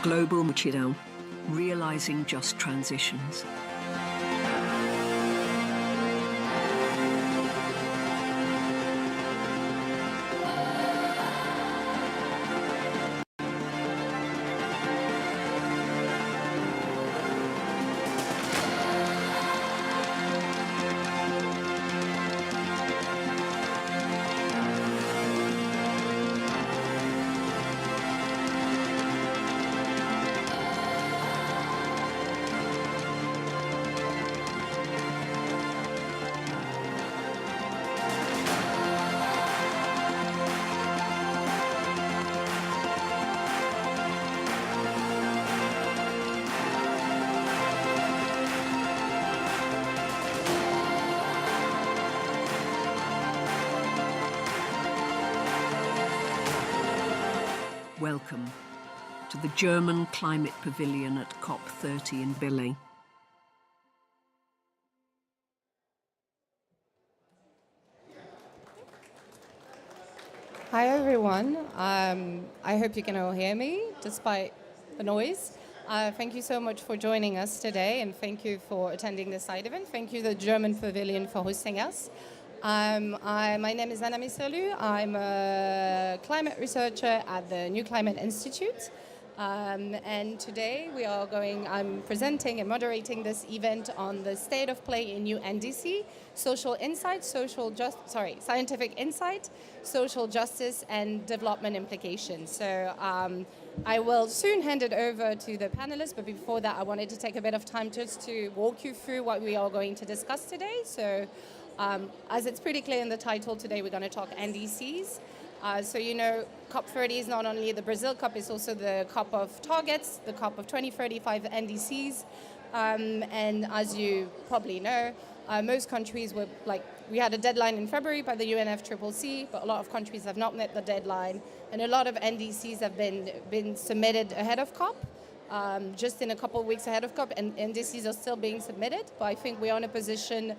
Global Muchidão, realizing just transitions. Welcome to the German Climate Pavilion at COP30 in Billy. Hi everyone, I hope you can all hear me despite the noise. Thank you so much for joining us today, and thank you for attending this side event. Thank you to the German Pavilion for hosting us. My name is Anna Miserlu. I'm a climate researcher at the New Climate Institute. And today I'm presenting and moderating this event on the state of play in new NDC, scientific insight, social justice, and development implications. So I will soon hand it over to the panelists, but before that, I wanted to take a bit of time just to walk you through what we are going to discuss today. So as it's pretty clear in the title, today we're going to talk NDCs. So you know, COP30 is not only the Brazil COP, it's also the COP of targets, the COP of 2035 NDCs. And as you probably know, most countries were we had a deadline in February by the UNFCCC, but a lot of countries have not met the deadline. And a lot of NDCs have been submitted ahead of COP, just in a couple of weeks ahead of COP, and NDCs are still being submitted. But I think we're in a position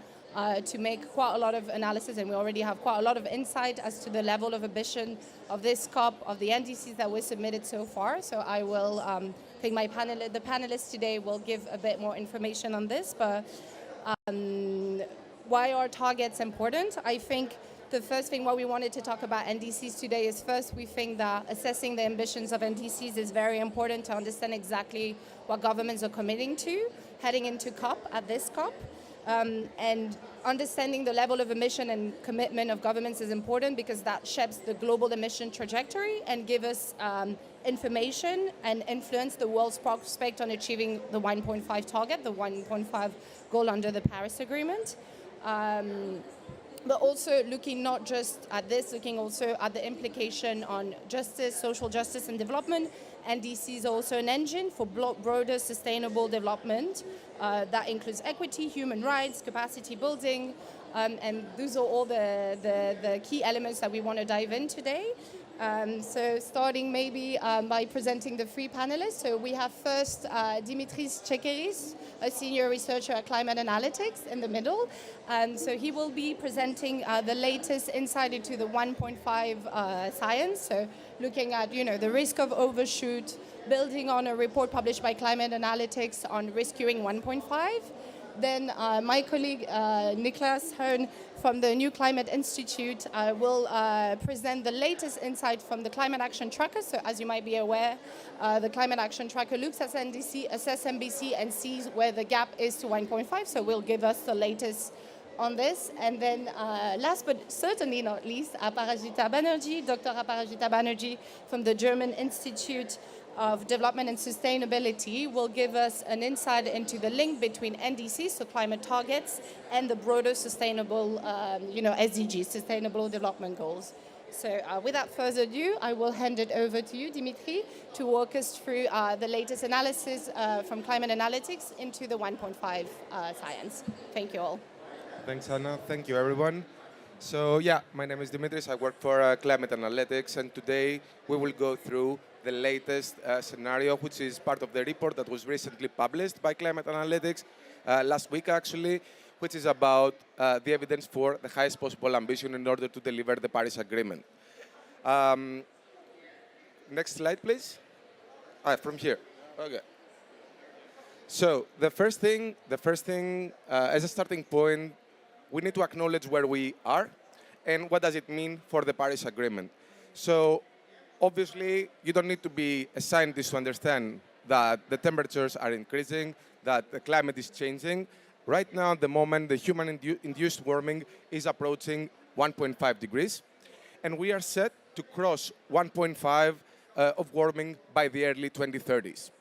to make quite a lot of analysis, and we already have quite a lot of insight as to the level of ambition of this COP, of the NDCs that were submitted so far. So I will think the panelists today will give a bit more information on this. But why are targets important? I think the first thing what we wanted to talk about NDCs today is first, we think that assessing the ambitions of NDCs is very important to understand exactly what governments are committing to heading into COP at this COP. And understanding the level of emission and commitment of governments is important because that shapes the global emission trajectory and give us information and influence the world's prospect on achieving the 1.5 target, the 1.5 goal under the Paris Agreement. But also looking not just at this, looking also at the implication on justice, social justice and development. NDC is also an engine for broader sustainable development that includes equity, human rights, capacity building, and those are all the key elements that we want to dive in today. So starting maybe by presenting the three panelists. So we have first Dimitris Tsekeris, a senior researcher at Climate Analytics in the middle. So he will be presenting the latest insight into the 1.5 science. So looking at, the risk of overshoot, building on a report published by Climate Analytics on rescuing 1.5. Then my colleague Niklas Hearn from the New Climate Institute will present the latest insight from the Climate Action Tracker. So as you might be aware, the Climate Action Tracker looks at NDC, assesses MBC, and sees where the gap is to 1.5. So will give us the latest on this. And then last but certainly not least, Aparajita Banerjee, Dr. Aparajita Banerjee from the German Institute of Development and Sustainability will give us an insight into the link between NDCs, so climate targets, and the broader sustainable, SDGs, Sustainable Development Goals. So without further ado, I will hand it over to you, Dimitri, to walk us through the latest analysis from Climate Analytics into the 1.5 science. Thank you all. Thanks, Anna. Thank you, everyone. So yeah, my name is Dimitris. I work for Climate Analytics, and today we will go through the latest scenario, which is part of the report that was recently published by Climate Analytics last week, actually, which is about the evidence for the highest possible ambition in order to deliver the Paris Agreement. Next slide, please. From here. Okay. So the first thing, as a starting point, we need to acknowledge where we are and what does it mean for the Paris Agreement. So obviously, you don't need to be a scientist to understand that the temperatures are increasing, that the climate is changing. Right now, at the moment, the human-induced warming is approaching 1.5 degrees, and we are set to cross 1.5 of warming by the early 2030s.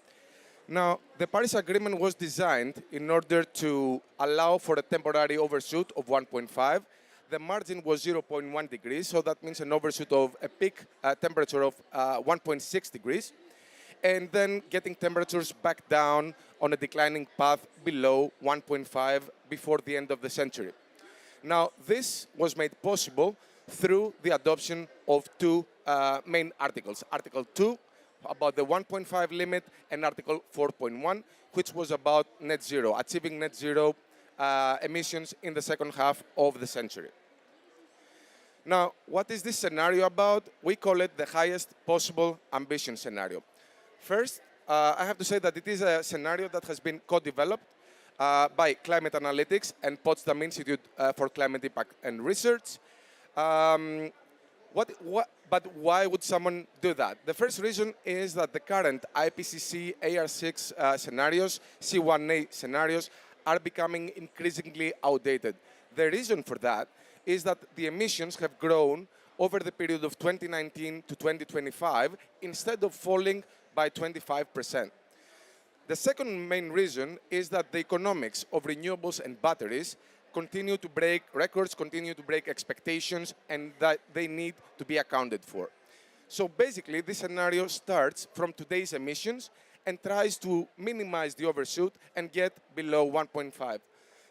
Now, the Paris Agreement was designed in order to allow for a temporary overshoot of 1.5. The margin was zero point 0.1 degrees, so that means an overshoot of a peak temperature of 1.6 degrees, and then getting temperatures back down on a declining path below 1.5 before the end of the century. Now, this was made possible through the adoption of two main articles. Article 2, about the 1.5 limit, and Article 4.1, which was about net zero, achieving net zero emissions in the second half of the century. Now, what is this scenario about? We call it the highest possible ambition scenario. First, I have to say that it is a scenario that has been co-developed by Climate Analytics and Potsdam Institute for Climate Impact and Research. But why would someone do that? The first reason is that the current IPCC AR6 scenarios, C1A scenarios, are becoming increasingly outdated. The reason for that is that the emissions have grown over the period of 2019 to 2025 instead of falling by 25%. The second main reason is that the economics of renewables and batteries continue to break records, continue to break expectations, and that they need to be accounted for. So basically, this scenario starts from today's emissions and tries to minimize the overshoot and get below 1.5.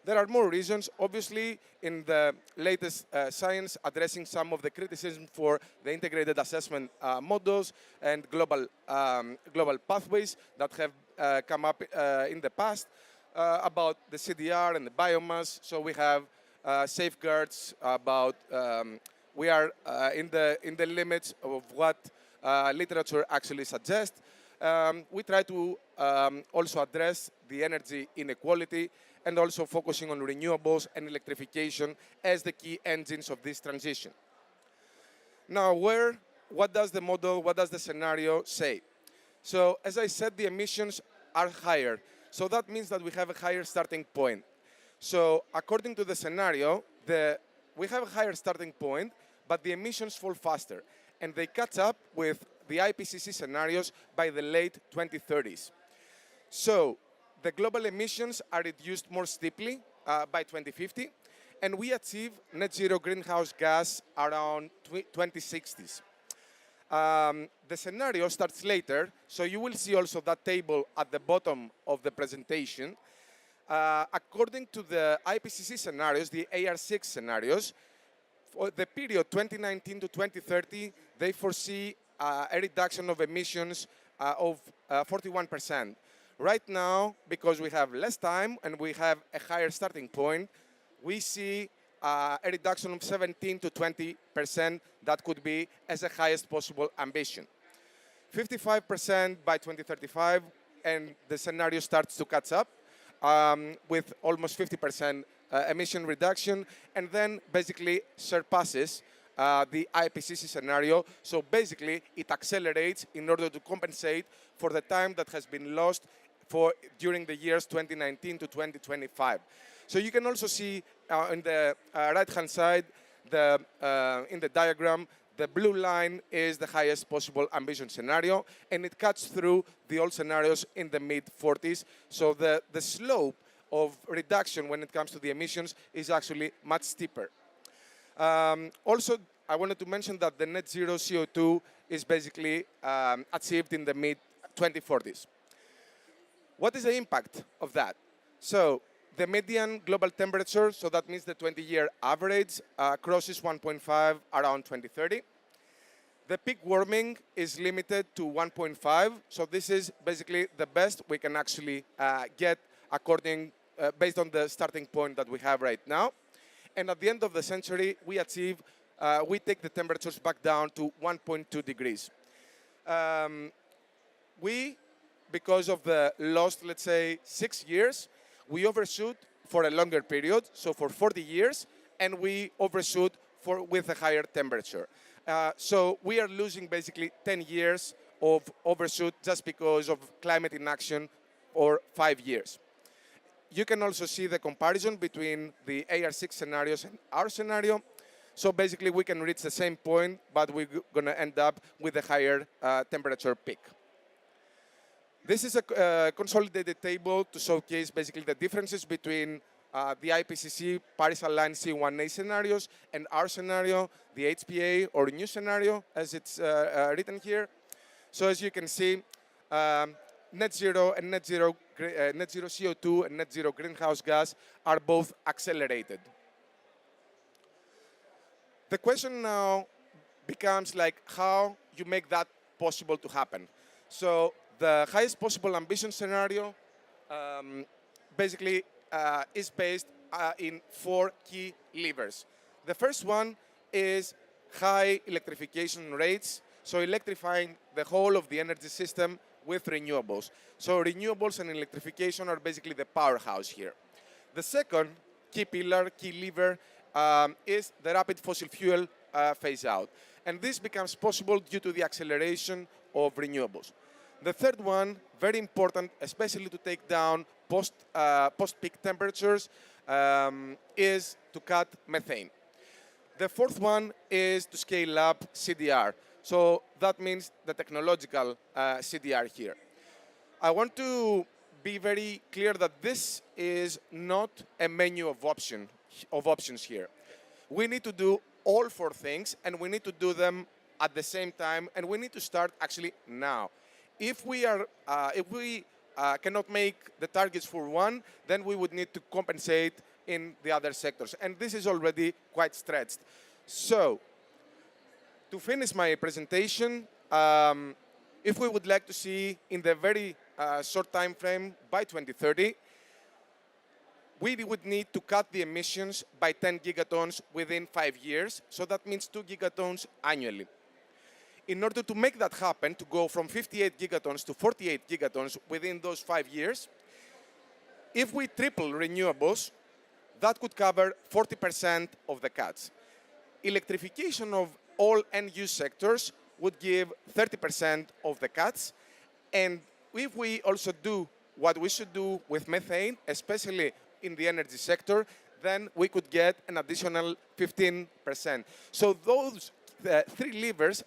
There are more reasons, obviously, in the latest science addressing some of the criticism for the integrated assessment models and global pathways that have come up in the past. About the CDR and the biomass. So we have safeguards about we are in the limits of what literature actually suggests. We try to also address the energy inequality and also focusing on renewables and electrification as the key engines of this transition. Now, what does the model, what does the scenario say? So as I said, the emissions are higher. So that means that we have a higher starting point. So according to the scenario, we have a higher starting point, but the emissions fall faster. And they catch up with the IPCC scenarios by the late 2030s. So the global emissions are reduced more steeply by 2050, and we achieve net zero greenhouse gas around 2060s. The scenario starts later, so you will see also that table at the bottom of the presentation. According to the IPCC scenarios, the AR6 scenarios, for the period 2019 to 2030, they foresee a reduction of emissions of 41%. Right now, because we have less time and we have a higher starting point, we see a reduction of 17 to 20% that could be as the highest possible ambition. 55% by 2035, and the scenario starts to catch up with almost 50% emission reduction, and then basically surpasses the IPCC scenario. So basically, it accelerates in order to compensate for the time that has been lost during the years 2019 to 2025. So you can also see on the right-hand side, in the diagram, the blue line is the highest possible ambition scenario, and it cuts through the old scenarios in the mid-40s. So the slope of reduction when it comes to the emissions is actually much steeper. Also, I wanted to mention that the net zero CO2 is basically achieved in the mid-2040s. What is the impact of that? So the median global temperature, so that means the 20-year average, crosses 1.5 around 2030. The peak warming is limited to 1.5, so this is basically the best we can actually get based on the starting point that we have right now. And at the end of the century, we take the temperatures back down to 1.2 degrees. We because of the lost, let's say, 6 years, we overshoot for a longer period, so for 40 years, and we overshoot with a higher temperature. So we are losing basically 10 years of overshoot just because of climate inaction for 5 years. You can also see the comparison between the AR6 scenarios and our scenario. So basically we can reach the same point, but we're going to end up with a higher temperature peak. This is a consolidated table to showcase basically the differences between the IPCC Paris-aligned C1A scenarios and our scenario, the HPA or new scenario, as it's written here. So as you can see, net zero and net zero CO2 and net zero greenhouse gas are both accelerated. The question now becomes like how you make that possible to happen. So the highest possible ambition scenario basically is based in 4 key levers. The first one is high electrification rates, so electrifying the whole of the energy system with renewables. So renewables and electrification are basically the powerhouse here. The second key pillar, key lever, is the rapid fossil fuel phase out. And this becomes possible due to the acceleration of renewables. The third one, very important, especially to take down post-peak temperatures, is to cut methane. The fourth one is to scale up CDR. So that means the technological CDR here. I want to be very clear that this is not a menu of options here. We need to do all 4 things, and we need to do them at the same time, and we need to start actually now. If we cannot make the targets for one, then we would need to compensate in the other sectors. And this is already quite stretched. So, to finish my presentation, if we would like to see in the very short time frame by 2030, we would need to cut the emissions by 10 gigatons within 5 years. So that means 2 gigatons annually. In order to make that happen, to go from 58 gigatons to 48 gigatons within those 5 years, if we triple renewables, that could cover 40% of the cuts. Electrification of all end-use sectors would give 30% of the cuts. And if we also do what we should do with methane, especially in the energy sector, then we could get an additional 15%. So those 3 levers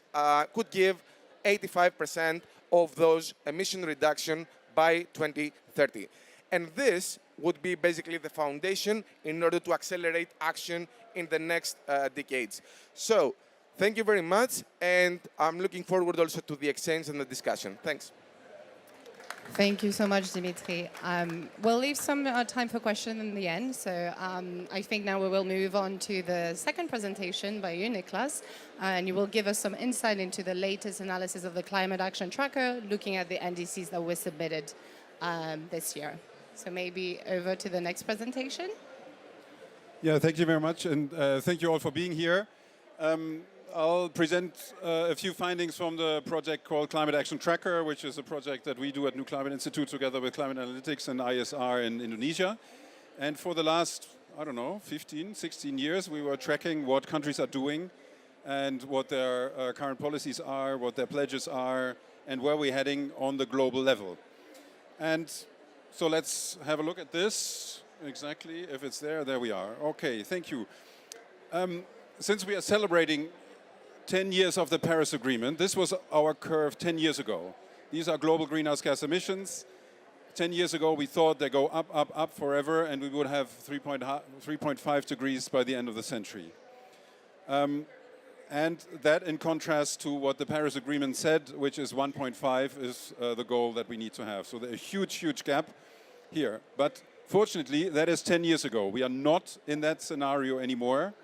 could give 85% of those emission reduction by 2030. And this would be basically the foundation in order to accelerate action in the next decades. So thank you very much, and I'm looking forward also to the exchange and the discussion. Thanks. Thank you so much, Dimitri. We'll leave some time for questions in the end. So I think now we will move on to the second presentation by you, Niklas. And you will give us some insight into the latest analysis of the Climate Action Tracker, looking at the NDCs that were submitted this year. So maybe over to the next presentation. Yeah, thank you very much. And thank you all for being here. I'll present a few findings from the project called Climate Action Tracker, which is a project that we do at New Climate Institute together with Climate Analytics and ISR in Indonesia. And for the last, 15, 16 years, we were tracking what countries are doing and what their current policies are, what their pledges are, and where we're heading on the global level. And so let's have a look at this. Exactly, if it's there we are. Okay, thank you. Since we are celebrating 10 years of the Paris Agreement, this was our curve 10 years ago. These are global greenhouse gas emissions. 10 years ago, we thought they go up, up, up forever, and we would have 3.5 degrees by the end of the century. And that in contrast to what the Paris Agreement said, which is 1.5 is the goal that we need to have. So there's a huge, huge gap here. But fortunately, that is 10 years ago. We are not in that scenario anymore.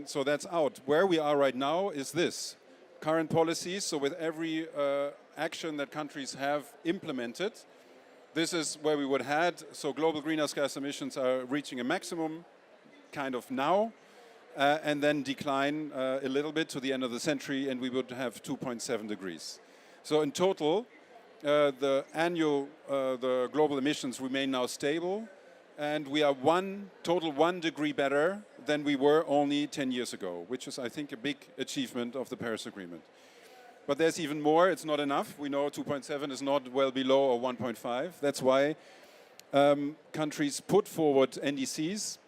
So that's out. Where we are right now is this. Current policies, so with every action that countries have implemented, this is where we would head. So global greenhouse gas emissions are reaching a maximum kind of now, and then decline a little bit to the end of the century, and we would have 2.7 degrees. So in total, the annual, the global emissions remain now stable, and we are total 1 degree better than we were only 10 years ago, which is, I think, a big achievement of the Paris Agreement. But there's even more. It's not enough. We know 2.7 is not well below or 1.5. That's why countries put forward NDCs.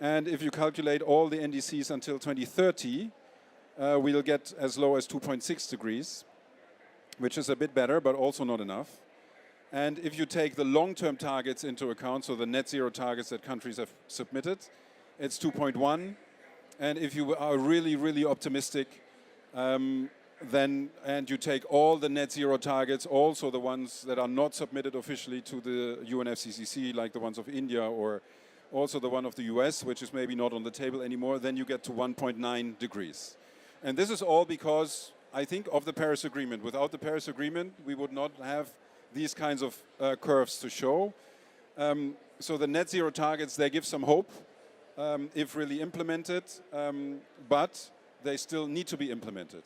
And if you calculate all the NDCs until 2030, we'll get as low as 2.6 degrees, which is a bit better, but also not enough. And if you take the long-term targets into account, so the net zero targets that countries have submitted, it's 2.1. And if you are really, really optimistic, then, and you take all the net zero targets, also the ones that are not submitted officially to the UNFCCC, like the ones of India or also the one of the US, which is maybe not on the table anymore, then you get to 1.9 degrees. And this is all because, I think, of the Paris Agreement. Without the Paris Agreement, we would not have these kinds of curves to show. So the net zero targets, they give some hope if really implemented, but they still need to be implemented.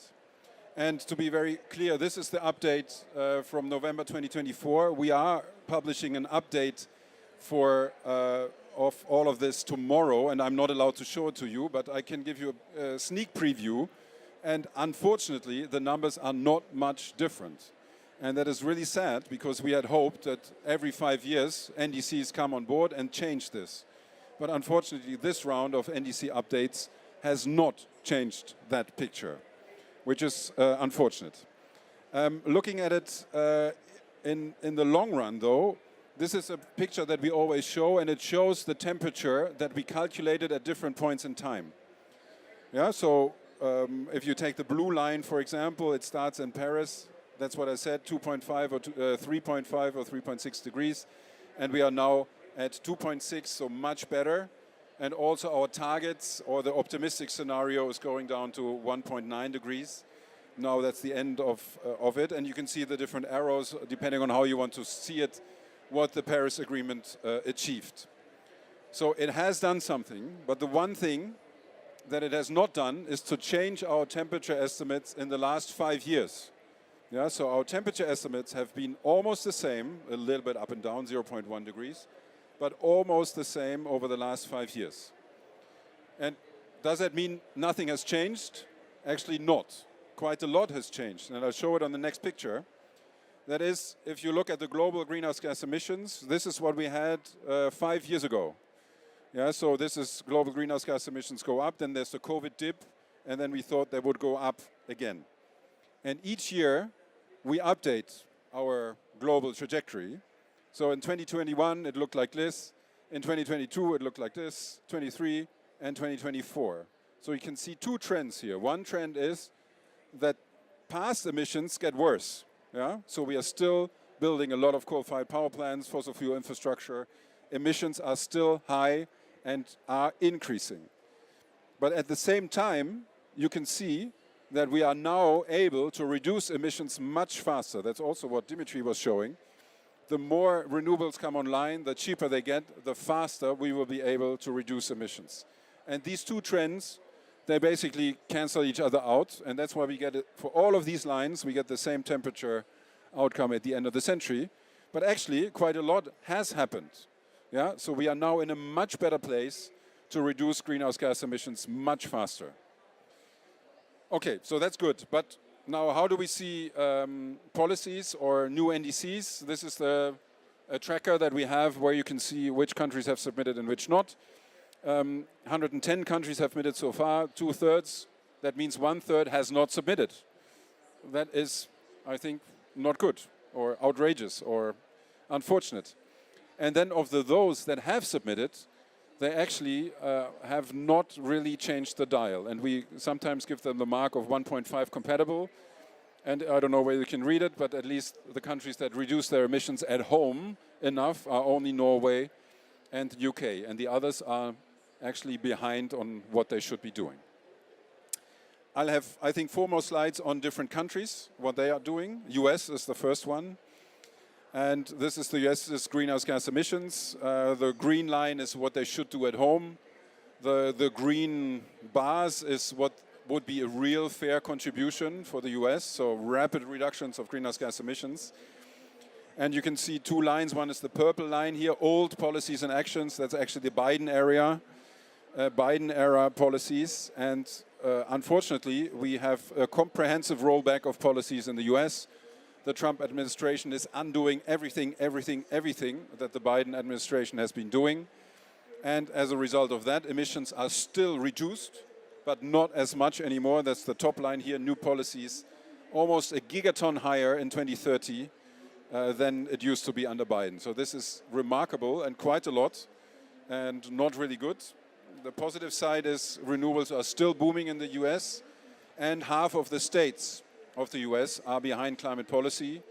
And to be very clear, this is the update from November 2024. We are publishing an update for of all of this tomorrow, and I'm not allowed to show it to you, but I can give you a sneak preview. And unfortunately, the numbers are not much different. And that is really sad, because we had hoped that every 5 years NDCs come on board and change this. But unfortunately, this round of NDC updates has not changed that picture, which is unfortunate. Looking at it in the long run, though, this is a picture that we always show, and it shows the temperature that we calculated at different points in time. Yeah, so if you take the blue line, for example, it starts in Paris. That's what I said, 2.5 or 3.5 or 3.6 degrees. And we are now at 2.6, so much better. And also our targets, or the optimistic scenario, is going down to 1.9 degrees. Now that's the end of it. And you can see the different arrows, depending on how you want to see it, what the Paris Agreement achieved. So it has done something, but the one thing that it has not done is to change our temperature estimates in the last 5 years. Yeah, so our temperature estimates have been almost the same, a little bit up and down, 0.1 degrees, but almost the same over the last 5 years. And does that mean nothing has changed? Actually not. Quite a lot has changed, and I'll show it on the next picture. That is, if you look at the global greenhouse gas emissions, this is what we had 5 years ago. Yeah, so this is global greenhouse gas emissions go up, then there's the COVID dip, and then we thought they would go up again. And each year, we update our global trajectory. So in 2021, it looked like this. In 2022, it looked like this, 23, and 2024. So you can see two trends here. One trend is that past emissions get worse. Yeah? So we are still building a lot of coal-fired power plants, fossil fuel infrastructure. Emissions are still high and are increasing. But at the same time, you can see that we are now able to reduce emissions much faster. That's also what Dimitri was showing. The more renewables come online, the cheaper they get, the faster we will be able to reduce emissions. And these two trends, they basically cancel each other out, and that's why we get it, for all of these lines, we get the same temperature outcome at the end of the century. But actually, quite a lot has happened. Yeah? So we are now in a much better place to reduce greenhouse gas emissions much faster. Okay, so that's good. But now, how do we see policies or new NDCs? This is a tracker that we have where you can see which countries have submitted and which not. 110 countries have submitted so far, 2/3. That means 1/3 has not submitted. That is, I think, not good or outrageous or unfortunate. And then of those that have submitted, they actually have not really changed the dial. And we sometimes give them the mark of 1.5 compatible. And I don't know where you can read it, but at least the countries that reduce their emissions at home enough are only Norway and UK. And the others are actually behind on what they should be doing. I'll have, I think, 4 more slides on different countries, what they are doing. US is the first one. And this is the US's greenhouse gas emissions. The green line is what they should do at home. The green bars is what would be a real fair contribution for the US, so rapid reductions of greenhouse gas emissions. And you can see two lines. One is the purple line here, old policies and actions. That's actually the Biden era policies. And unfortunately, we have a comprehensive rollback of policies in the US. The Trump administration is undoing everything that the Biden administration has been doing. And as a result of that, emissions are still reduced, but not as much anymore. That's the top line here, new policies, almost a gigaton higher in 2030 than it used to be under Biden. So this is remarkable and quite a lot and not really good. The positive side is renewables are still booming in the US, and half of the states of the US are behind climate policy.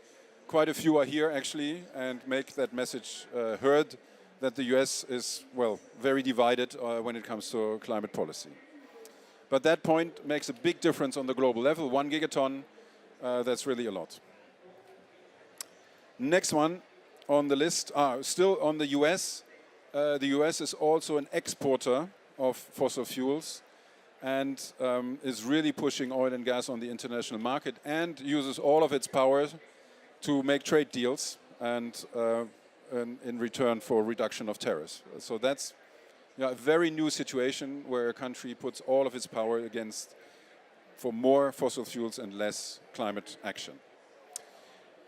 Quite a few are here actually and make that message heard that the US is, well, very divided when it comes to climate policy. But that point makes a big difference on the global level. 1 gigaton, that's really a lot. Next one on the list, still on the US. The US is also an exporter of fossil fuels and is really pushing oil and gas on the international market and uses all of its power to make trade deals and in return for reduction of tariffs. So that's a very new situation where a country puts all of its power against for more fossil fuels and less climate action.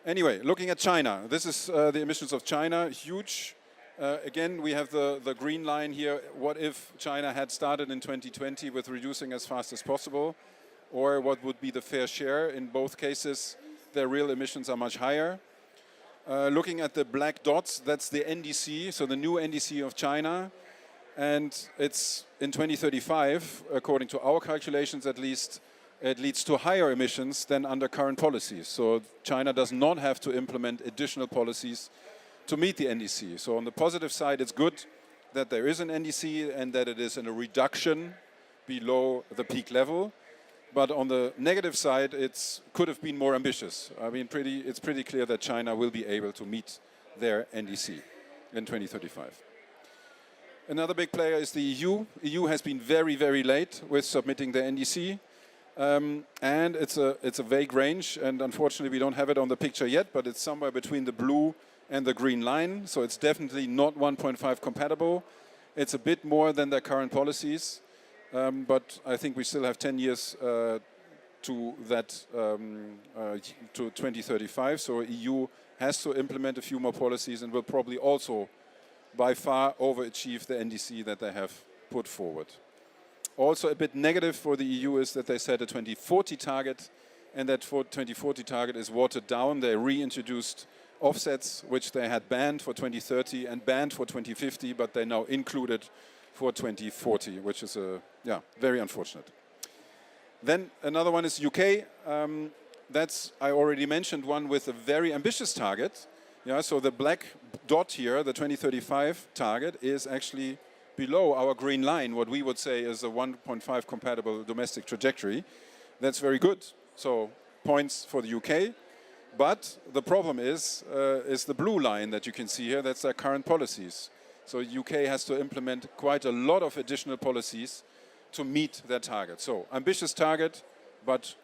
Anyway, looking at China, this is the emissions of China, huge. Again, we have the green line here. What if China had started in 2020 with reducing as fast as possible? Or what would be the fair share? In both cases, their real emissions are much higher. Looking at the black dots, that's the NDC, so the new NDC of China. And it's in 2035, according to our calculations at least, it leads to higher emissions than under current policies. So China does not have to implement additional policies to meet the NDC. So on the positive side, it's good that there is an NDC and that it is in a reduction below the peak level. But on the negative side, it could have been more ambitious. I mean, it's pretty clear that China will be able to meet their NDC in 2035. Another big player is the EU. EU has been very, very late with submitting the NDC. And it's a vague range, and unfortunately we don't have it on the picture yet, but it's somewhere between the blue and the green line, so it's definitely not 1.5 compatible. It's a bit more than their current policies, but I think we still have 10 years to 2035, so EU has to implement a few more policies and will probably also by far overachieve the NDC that they have put forward. Also a bit negative for the EU is that they set a 2040 target, and that 2040 target is watered down. They reintroduced offsets, which they had banned for 2030 and banned for 2050, but they now included for 2040, which is very unfortunate. Then another one is UK. That's, I already mentioned, one with a very ambitious target. Yeah, so the black dot here, the 2035 target, is actually below our green line, what we would say is a 1.5 compatible domestic trajectory. That's very good. So points for the UK. But the problem is the blue line that you can see here. That's their current policies. So UK has to implement quite a lot of additional policies to meet their target. So ambitious target, but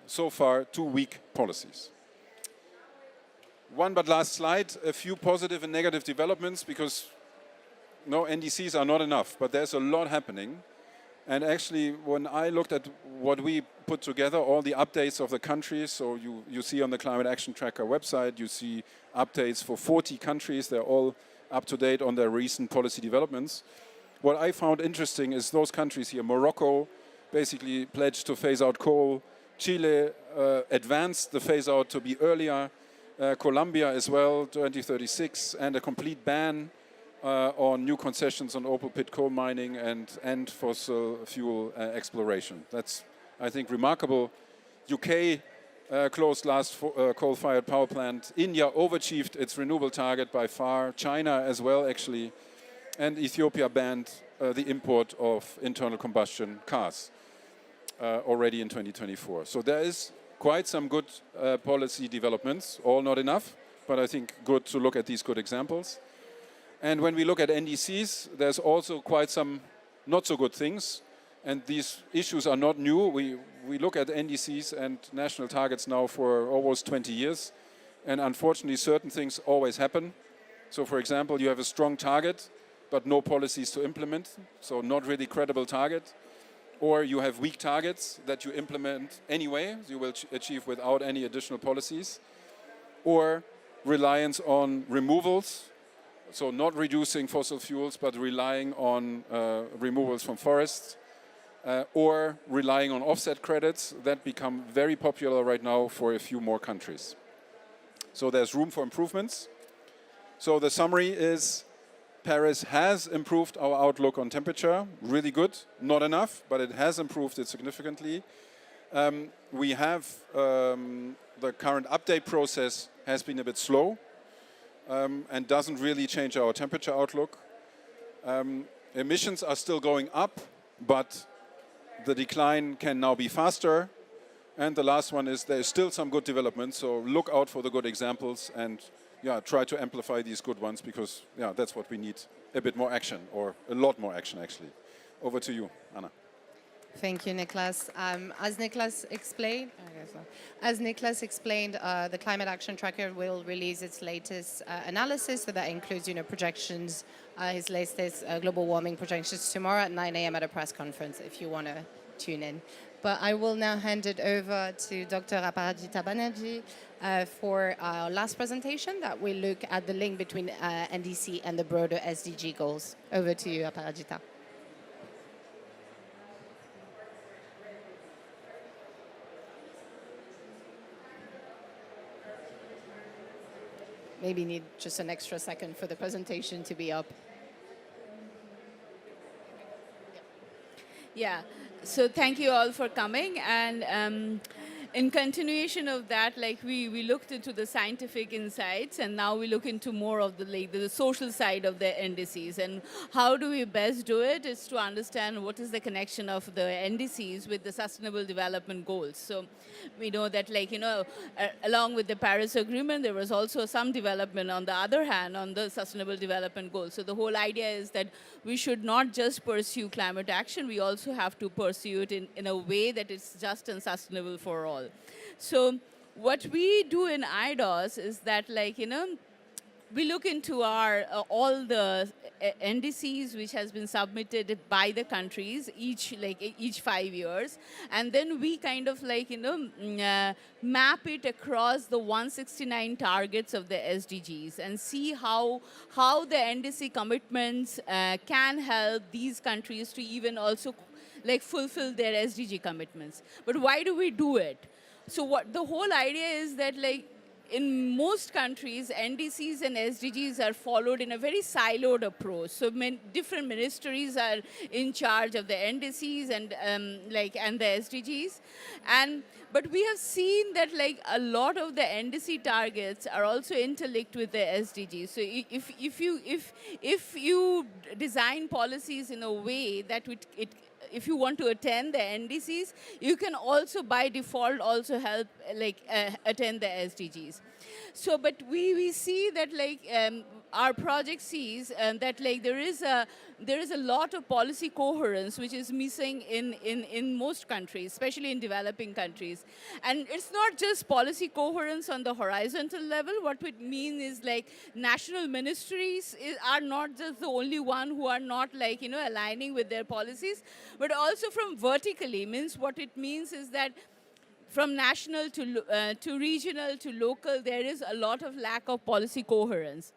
so far too weak policies. One but last slide, a few positive and negative developments, because no, NDCs are not enough, but there's a lot happening. And actually, when I looked at what we put together, all the updates of the countries, so you see on the Climate Action Tracker website, you see updates for 40 countries. They're all up to date on their recent policy developments. What I found interesting is those countries here. Morocco basically pledged to phase out coal. Chile advanced the phase out to be earlier. Colombia as well, 2036, and a complete ban on new concessions on open pit coal mining and fossil fuel exploration. That's, I think, remarkable. UK closed last coal-fired power plant. India overachieved its renewable target by far. China as well, actually. And Ethiopia banned the import of internal combustion cars already in 2024. So there is quite some good policy developments, all not enough, but I think good to look at these good examples. And when we look at NDCs, there's also quite some not so good things. And these issues are not new. We look at NDCs and national targets now for almost 20 years. And unfortunately, certain things always happen. So for example, you have a strong target, but no policies to implement, so not really credible target. Or you have weak targets that you implement anyway, you will achieve without any additional policies. Or reliance on removals, so not reducing fossil fuels, but relying on removals from forests. Or relying on offset credits that become very popular right now for a few more countries. So there's room for improvements. So the summary is Paris has improved our outlook on temperature, really good, not enough, but it has improved it significantly. We have the current update process has been a bit slow and doesn't really change our temperature outlook. Emissions are still going up, but the decline can now be faster. And the last one is there's still some good development, so look out for the good examples and try to amplify these good ones because that's what we need, a bit more action or a lot more action actually. Over to you, Anna. Thank you, Niklas. As Niklas explained, the Climate Action Tracker will release its latest analysis, so that includes, projections, his latest global warming projections tomorrow at 9 a.m. at a press conference, if you want to tune in. But I will now hand it over to Dr. Aparajita Banerjee for our last presentation that will look at the link between NDC and the broader SDG goals. Over to you, Aparajita. Maybe need just an extra second for the presentation to be up. Yeah, so thank you all for coming. And in continuation of that, we looked into the scientific insights, and now we look into more of the social side of the NDCs. And how do we best do it is to understand what is the connection of the NDCs with the Sustainable Development Goals. So we know that, along with the Paris Agreement, there was also some development on the other hand on the Sustainable Development Goals. So the whole idea is that we should not just pursue climate action, we also have to pursue it in a way that is just and sustainable for all. So what we do in IDOS is that, we look into our all the NDCs which has been submitted by the countries each 5 years, and then we kind of map it across the 169 targets of the SDGs and see how the NDC commitments can help these countries to even also fulfill their SDG commitments. But why do we do it? So what the whole idea is that in most countries, NDCs and SDGs are followed in a very siloed approach. So different ministries are in charge of the NDCs and the SDGs. But we have seen that a lot of the NDC targets are also interlinked with the SDGs. So if you design policies in a way that if you want to attend the NDCs, you can also by default also help attend the SDGs. So, but we see that our project sees that there is a lot of policy coherence which is missing in most countries, especially in developing countries. And it's not just policy coherence on the horizontal level. What it means is national ministries are not just the only one who are not aligning with their policies, but also from vertically. Means what it means is that from national to regional to local, there is a lot of lack of policy coherence.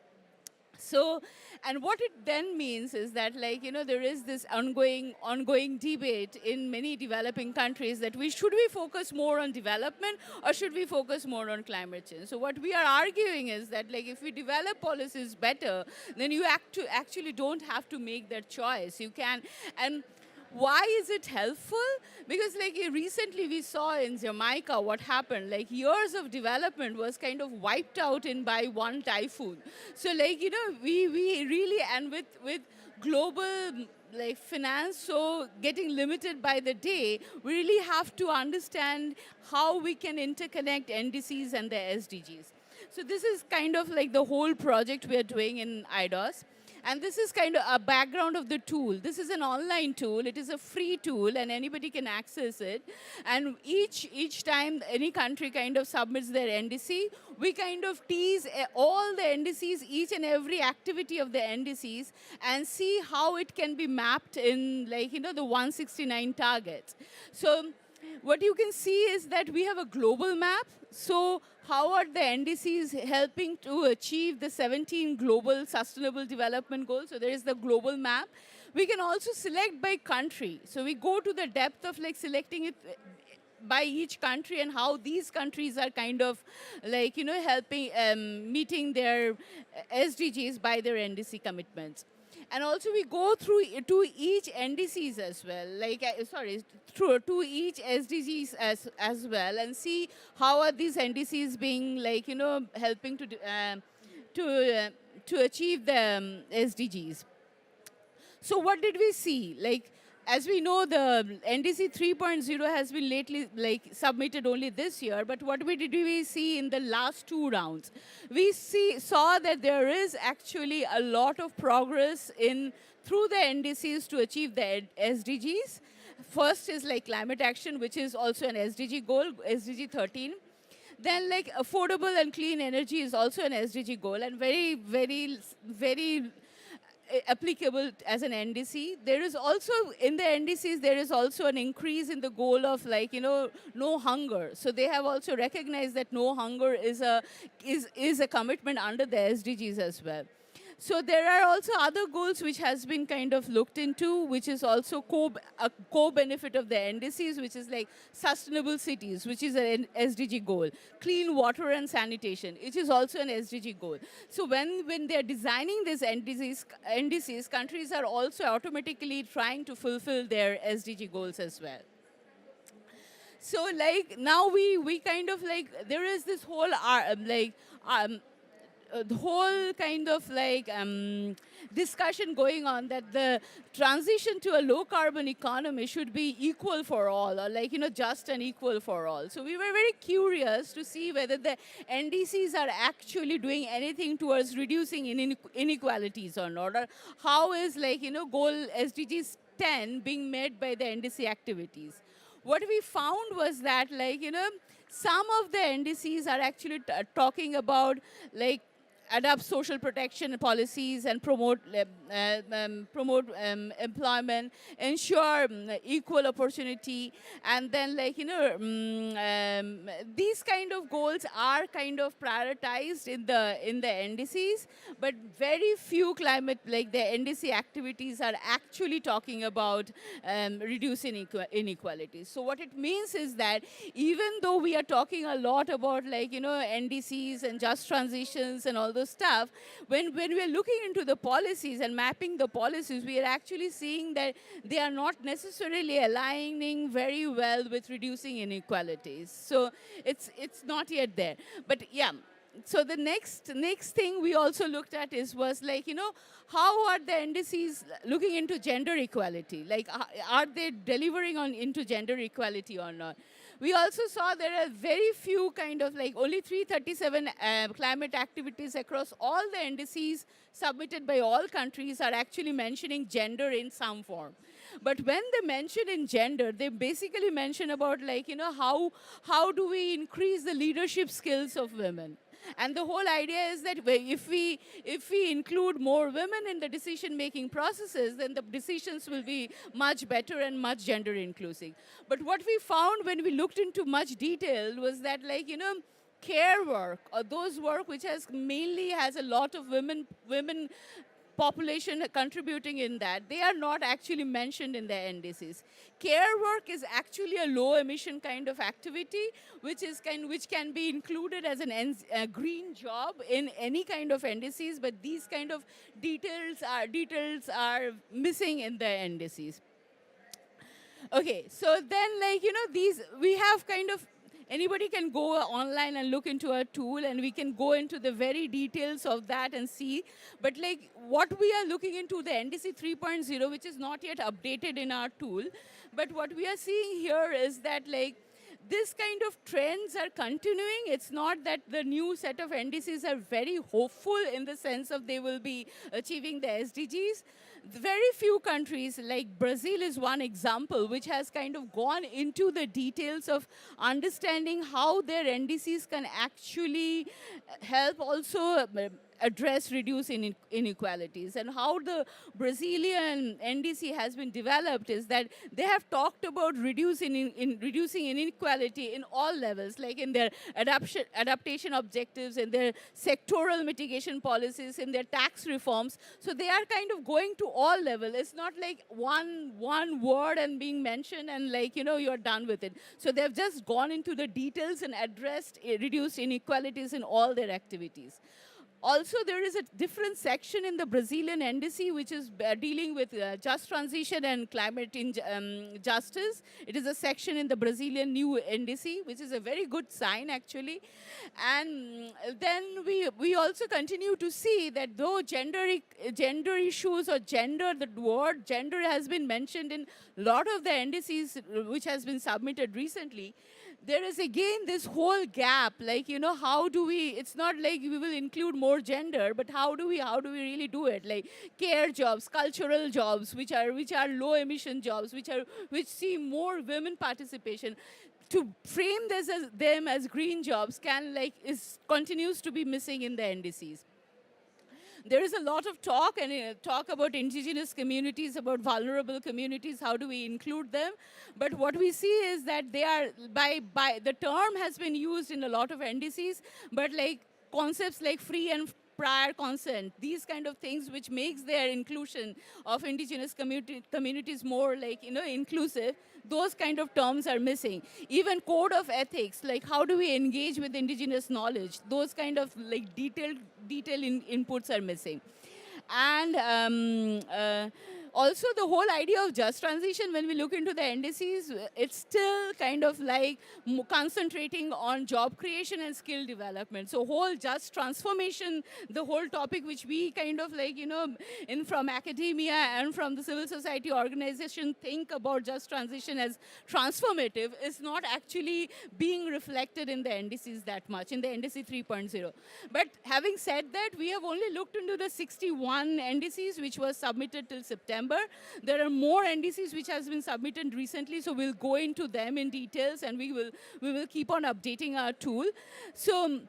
So, and what it then means is that there is this ongoing debate in many developing countries that should we focus more on development or should we focus more on climate change? So what we are arguing is that if we develop policies better, then you actually don't have to make that choice. You can, and why is it helpful? Because recently we saw in Jamaica what happened. Years of development was kind of wiped out by one typhoon. So we really, and with global finance so getting limited by the day, we really have to understand how we can interconnect NDCs and the SDGs. So this is kind of the whole project we are doing in IDOS. And this is kind of a background of the tool. This is an online tool. It is a free tool, and anybody can access it. And each time any country kind of submits their NDC, we kind of tease all the NDCs, each and every activity of the NDCs, and see how it can be mapped in, like, you know, the 169 targets. So what you can see is that we have a global map. So how are the NDCs helping to achieve the 17 global sustainable development goals? So there is the global map. We can also select by country. So we go to the depth of like selecting it by each country and how these countries are kind of like, you know, helping meeting their SDGs by their NDC commitments. And also we go through to each NDCs as well, like, through to each SDGs as well, and see how are these NDCs being, like, you know, helping to achieve the SDGs. So what did we see? Like, as we know, the NDC 3.0 has been lately like submitted only this year, but what did we see in the last 2 rounds? We saw that there is actually a lot of progress through the NDCs to achieve the SDGs. First is like climate action, which is also an SDG goal, SDG 13. Then like affordable and clean energy is also an SDG goal, and very, very, very applicable as an NDC. There is also, in the NDCs, there is also an increase in the goal of, like, you know, no hunger. So they have also recognized that no hunger is a commitment under the SDGs as well. So there are also other goals which has been kind of looked into, which is also a co-benefit of the NDCs, which is like sustainable cities, which is an SDG goal. Clean water and sanitation, which is also an SDG goal. So when they're designing these NDCs, countries are also automatically trying to fulfill their SDG goals as well. So like now we kind of like, there is this whole the whole kind of like discussion going on that the transition to a low carbon economy should be equal for all, or like, you know, just and equal for all. So we were very curious to see whether the NDCs are actually doing anything towards reducing inequalities or not, or how is, like, you know, goal SDGs 10 being met by the NDC activities. What we found was that, like, you know, some of the NDCs are actually talking about like adopt social protection policies and promote employment, ensure equal opportunity, and then, like, you know, these kind of goals are kind of prioritized in the NDCs, but very few climate, like the NDC activities are actually talking about reducing inequalities. So what it means is that even though we are talking a lot about, like, you know, NDCs and just transitions and all those stuff, when we are looking into the policies and mapping the policies, we are actually seeing that they are not necessarily aligning very well with reducing inequalities. So it's not yet there. But yeah, so the next thing we also looked at was like, you know, how are the NDCs looking into gender equality? Like, are they delivering into gender equality or not? We also saw there are very few kind of like only 337 climate activities across all the NDCs submitted by all countries are actually mentioning gender in some form. But when they mention in gender, they basically mention about, like, you know, how do we increase the leadership skills of women? And the whole idea is that if we include more women in the decision-making processes, then the decisions will be much better and much gender inclusive. But what we found when we looked into much detail was that, like, you know, care work, or those work which mainly has a lot of women population contributing in that, they are not actually mentioned in the NDCs. Care work is actually a low emission kind of activity, which can be included as a green job in any kind of NDCs, but these kind of details are missing in the NDCs. Okay, so then, like, you know, we have kind of, anybody can go online and look into a tool, and we can go into the very details of that and see. But like what we are looking into, the NDC 3.0, which is not yet updated in our tool, but what we are seeing here is that, like, this kind of trends are continuing. It's not that the new set of NDCs are very hopeful in the sense of they will be achieving the SDGs. Very few countries, like Brazil is one example, which has kind of gone into the details of understanding how their NDCs can actually help also address reduce inequalities. And how the Brazilian NDC has been developed is that they have talked about reducing inequality in all levels, like in their adaptation objectives, in their sectoral mitigation policies, in their tax reforms. So they are kind of going to all levels. It's not like one word and being mentioned and like, you're done with it. So they've just gone into the details and addressed reduced inequalities in all their activities. Also, there is a different section in the Brazilian NDC which is dealing with just transition and climate justice. It is a section in the Brazilian new NDC, which is a very good sign, actually. And then we also continue to see that though gender issues or the word gender has been mentioned in a lot of the NDCs which has been submitted recently, there is again this whole gap, like, how do we, it's not like we will include more gender, but how do we really do it? Like care jobs, cultural jobs, which are low emission jobs, which see more women participation. To frame them as green jobs continues to be missing in the NDCs. There is a lot of talk about indigenous communities, about vulnerable communities, how do we include them? But what we see is that they are, by the term has been used in a lot of NDCs, but like concepts like free and prior consent, these kind of things which makes their inclusion of indigenous communities more inclusive, those kind of terms are missing. Even code of ethics, like how do we engage with indigenous knowledge, those kind of detailed inputs are missing. And also the whole idea of just transition, when we look into the NDCs, it's still kind of like concentrating on job creation and skill development. So whole just transformation, the whole topic which we kind of from academia and from the civil society organization think about just transition as transformative, is not actually being reflected in the NDCs that much, in the NDC 3.0. But having said that, we have only looked into the 61 NDCs which was submitted till September. There are more NDCs which has been submitted recently, so we'll go into them in details and we will keep on updating our tool. So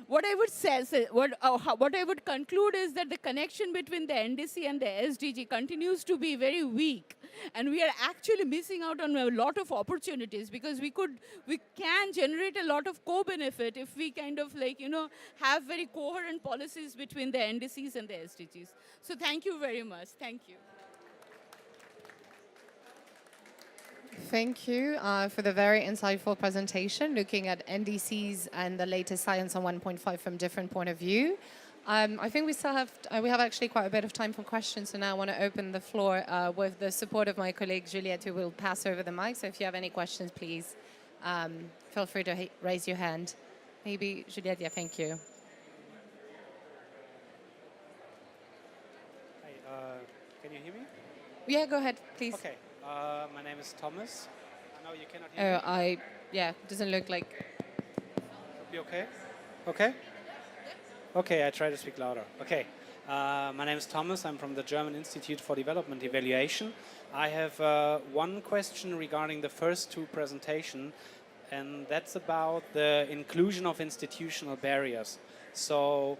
what I would say, what I would conclude is that the connection between the NDC and the SDG continues to be very weak, and we are actually missing out on a lot of opportunities, because we can generate a lot of co-benefit if we kind of have very coherent policies between the NDCs and the SDGs. So thank you very much. Thank you. Thank you for the very insightful presentation, looking at NDCs and the latest science on 1.5 from different point of view. I think we still have, we have actually quite a bit of time for questions, so now I want to open the floor with the support of my colleague Juliette, who will pass over the mic. So if you have any questions, please feel free to raise your hand. Maybe Juliette, yeah, thank you. Hi, can you hear me? Yeah, go ahead, please. Okay. My name is Thomas. I know you cannot hear me. Yeah, doesn't look like. Should be okay? Okay? Okay, I try to speak louder. Okay. My name is Thomas. I'm from the German Institute for Development Evaluation. I have one question regarding the first two presentations, and that's about the inclusion of institutional barriers. So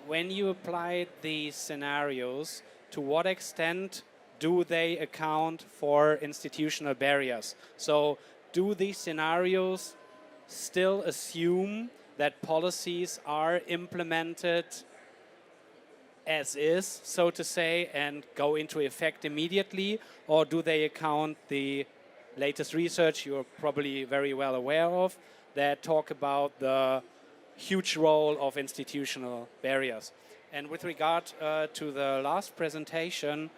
when you apply these scenarios, to what extent do they account for institutional barriers? So do these scenarios still assume that policies are implemented as is, so to say, and go into effect immediately? Or do they account the latest research you're probably very well aware of that talk about the huge role of institutional barriers? And with regard to the last presentation,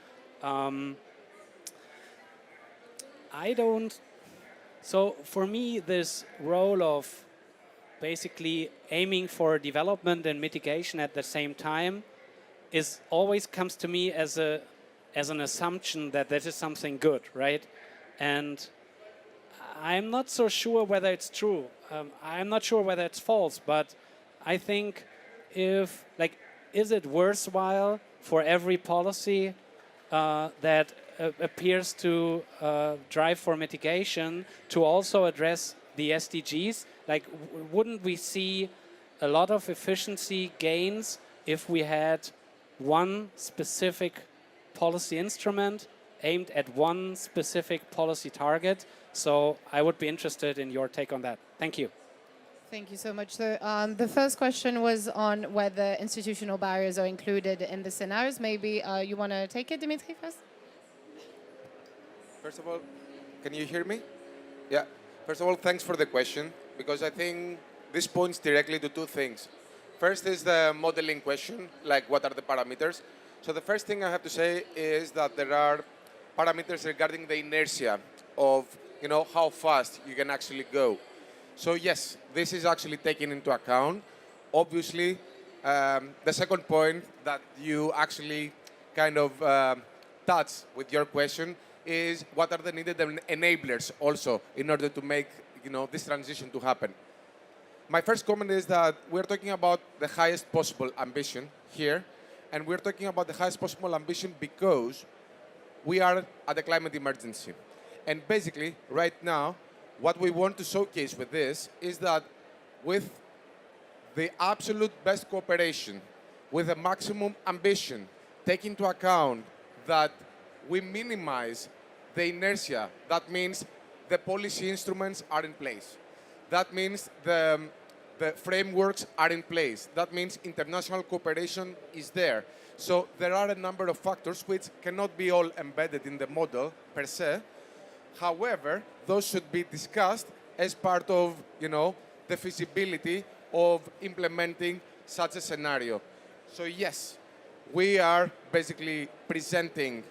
so for me, this role of basically aiming for development and mitigation at the same time always comes to me as an assumption that that is something good, right? And I'm not so sure whether it's true. I'm not sure whether it's false, but I think is it worthwhile for every policy that appears to drive for mitigation to also address the SDGs? Like, wouldn't we see a lot of efficiency gains if we had one specific policy instrument aimed at one specific policy target? So I would be interested in your take on that. Thank you. Thank you so much. So the first question was on whether institutional barriers are included in the scenarios. Maybe you want to take it, Dimitri, first? First of all, can you hear me? Yeah. First of all, thanks for the question, because I think this points directly to two things. First is the modeling question, like what are the parameters? So the first thing I have to say is that there are parameters regarding the inertia of, how fast you can actually go. So yes, this is actually taken into account. Obviously, the second point that you actually kind of touch with your question is what are the needed enablers also in order to make this transition to happen. My first comment is that we're talking about the highest possible ambition here, and we're talking about the highest possible ambition because we are at a climate emergency. And basically, right now, what we want to showcase with this is that with the absolute best cooperation, with the maximum ambition, take into account that we minimize the inertia. That means the policy instruments are in place. That means the frameworks are in place. That means international cooperation is there. So there are a number of factors which cannot be all embedded in the model per se. However, those should be discussed as part of, the feasibility of implementing such a scenario. So yes, we are basically presenting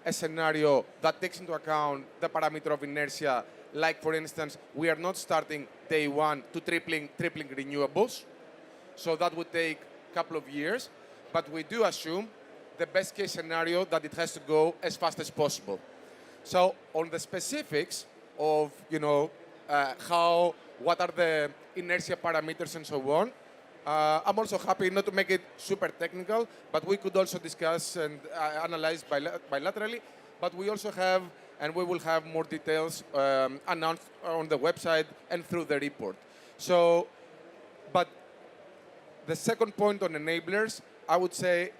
a scenario that takes into account the parameter of inertia. Like, for instance, we are not starting day one to tripling renewables. So that would take a couple of years. But we do assume the best case scenario that it has to go as fast as possible. So on the specifics of, what are the inertia parameters and so on, I'm also happy not to make it super technical, but we could also discuss and analyze bilaterally. But we also have, and we will have more details announced on the website and through the report. So, but the second point on enablers, I would say,